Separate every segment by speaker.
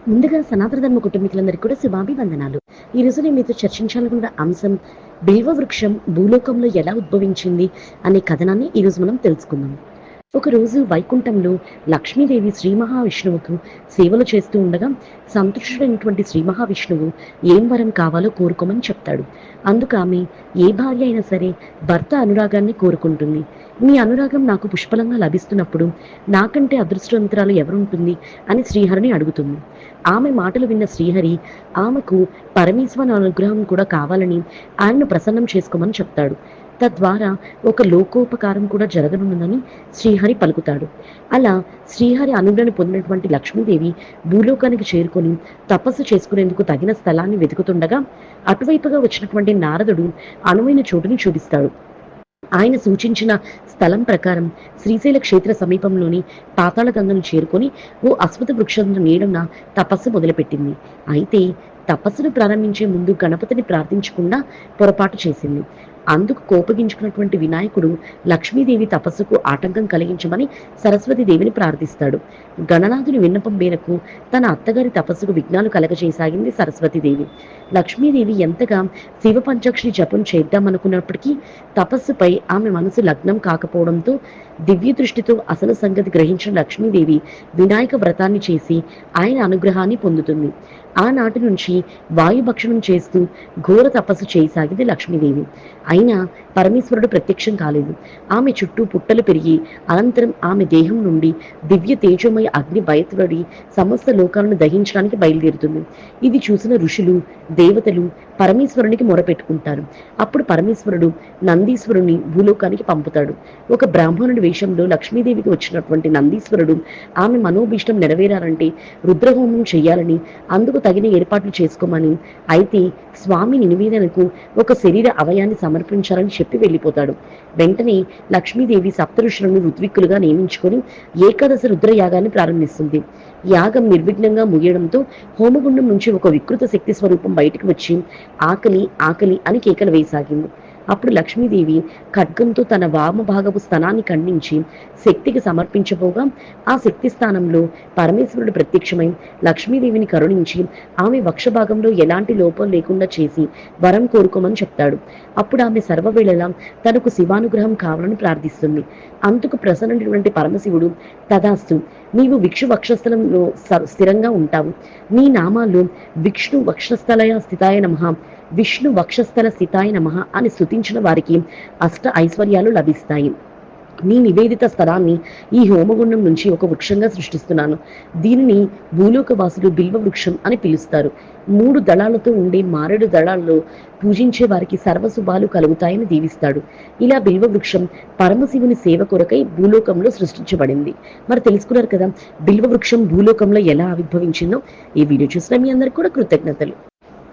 Speaker 1: ముందుగా సనాతన ధర్మ కుటుంబీకులందరికీ కూడా శుభాభివందనాలు. ఈరోజు నేను మీతో చర్చించాలనుకున్న అంశం బిల్వ వృక్షం భూలోకంలో ఎలా ఉద్భవించింది అనే కథనాన్ని ఈరోజు మనం తెలుసుకుందాం. ఒకరోజు వైకుంఠంలో లక్ష్మీదేవి శ్రీ మహావిష్ణువుకు సేవలు చేస్తూ ఉండగా సంతుష్టుడైనటువంటి శ్రీ మహావిష్ణువు ఏం వరం కావాలో కోరుకోమని చెప్తాడు. అందుకు ఆమె ఏ భార్య అయినా సరే భర్త అనురాగాన్ని కోరుకుంటుంది. మీ అనురాగం నాకు పుష్కలంగా లభిస్తున్నప్పుడు నాకంటే అదృష్టవంతురాలు ఎవరుంటుంది అని శ్రీహరిని అడుగుతుంది. ఆమె మాటలు విన్న శ్రీహరి ఆమెకు పరమేశ్వరుని అనుగ్రహం కూడా కావాలని ఆయన్ను ప్రసన్నం చేసుకోమని చెప్తాడు. తద్వారా ఒక లోకోపకారం కూడా జరగనున్నదని శ్రీహరి పలుకుతాడు. అలా శ్రీహరి అనుగ్రహం పొందినటువంటి లక్ష్మీదేవి భూలోకానికి చేరుకొని తపస్సు చేసుకునేందుకు తగిన స్థలాన్ని వెతుకుతుండగా అటువైపుగా వచ్చినటువంటి నారదుడు అనువైన చోటుని చూపిస్తాడు. ఆయన సూచించిన స్థలం ప్రకారం శ్రీశైల క్షేత్ర సమీపంలోని పాతాళ గంగను చేరుకొని ఓ అశ్వథ వృక్షం నీడన తపస్సు మొదలుపెట్టింది. అయితే తపస్సును ప్రారంభించే ముందు గణపతిని ప్రార్థించకుండా పొరపాటు చేసింది. అందుకు కోపగించుకున్నటువంటి వినాయకుడు లక్ష్మీదేవి తపస్సుకు ఆటంకం కలిగించమని సరస్వతీదేవిని ప్రార్థిస్తాడు. గణనాథుని విన్నపం మేరకు తన అత్తగారి తపస్సుకు విఘ్నాలు కలగజేసాగింది సరస్వతీదేవి. లక్ష్మీదేవి ఎంతగా శివ పంచాక్షరి జపం చేద్దామనుకున్నప్పటికీ తపస్సుపై ఆమె మనసు లగ్నం కాకపోవడంతో దివ్య దృష్టితో అసలు సంగతి గ్రహించిన లక్ష్మీదేవి వినాయక వ్రతాన్ని చేసి ఆయన అనుగ్రహాన్ని పొందుతుంది. ఆనాటి నుంచి వాయుభక్షణం చేస్తూ ఘోర తపస్సు చేయసాగింది లక్ష్మీదేవి. అయినా పరమేశ్వరుడు ప్రత్యక్షం కాలేదు. ఆమె చుట్టూ పుట్టలు పెరిగి అనంతరం ఆమె దేహం నుండి దివ్య తేజోమయ అగ్ని బయటపడి సమస్త లోకాలను దహించడానికి బయలుదేరుతుంది. ఇది చూసిన ఋషులు దేవతలు పరమేశ్వరునికి మొరపెట్టుకుంటారు. అప్పుడు పరమేశ్వరుడు నందీశ్వరుని భూలోకానికి పంపుతాడు. ఒక బ్రాహ్మణుడి వేషంలో లక్ష్మీదేవికి వచ్చినటువంటి నందీశ్వరుడు ఆమె మనోభీష్టం నెరవేరాలంటే రుద్రహోమం చేయాలని, అందుకు తగిన ఏర్పాట్లు చేసుకోమని, అయితే స్వామి నివేదనకు ఒక శరీర అవయాన్ని సమర్పించాలని చెప్పి వెళ్ళిపోతాడు. వెంటనే లక్ష్మీదేవి సప్త ఋషులను ఋత్విక్కులుగా నియమించుకొని ఏకాదశ రుద్రయాగాన్ని ప్రారంభిస్తుంది. యాగం నిర్విఘ్నంగా ముగియడంతో హోమగుండం నుంచి ఒక వికృత శక్తి స్వరూపం బయటకు వచ్చి ఆకలి ఆకలి అని కేకలు వేయసాగింది. అప్పుడు లక్ష్మీదేవి ఖడ్గంతో తన వామభాగపు స్థనాన్ని ఖండించి శక్తికి సమర్పించబోగా ఆ శక్తి స్థానంలో పరమేశ్వరుడు ప్రత్యక్షమై లక్ష్మీదేవిని కరుణించి ఆమె వక్షభాగంలో ఎలాంటి లోపం లేకుండా చేసి వరం కోరుకోమని చెప్తాడు. అప్పుడు ఆమె సర్వవేళలా తనకు శివానుగ్రహం కావాలని ప్రార్థిస్తుంది. అందుకు ప్రసన్నటువంటి పరమశివుడు తదాస్తు, నీవు విక్షు వక్షస్థలంలో స్థిరంగా ఉంటావు. నీ నామాలు విష్ణు వక్షస్థలయ స్థితాయ నమః, విష్ణు వక్షస్థల స్థితాయ నమః అని స్తుతించిన వారికి అష్ట ఐశ్వర్యాలు లభిస్తాయి. నీ నివేదిత స్థలాన్ని ఈ హోమగుండం నుంచి ఒక వృక్షంగా సృష్టిస్తున్నాను. దీనిని భూలోకవాసులు బిల్వ వృక్షం అని పిలుస్తారు. 3 దళాలతో ఉండే మారేడు దళాల్లో పూజించే వారికి సర్వశుభాలు కలుగుతాయని దీవిస్తాడు. ఇలా బిల్వ వృక్షం పరమశివుని సేవ కొరకై భూలోకంలో సృష్టించబడింది. మరి తెలుసుకున్నారు కదా బిల్వ వృక్షం భూలోకంలో ఎలా ఆవిర్భవించిందో. ఈ వీడియో చూసిన మీ అందరికీ కూడా కృతజ్ఞతలు.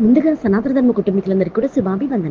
Speaker 1: ముందుగా సనాతన ధర్మ కుటుంబీకులందరికీ కూడా శుభాభివందనాలు.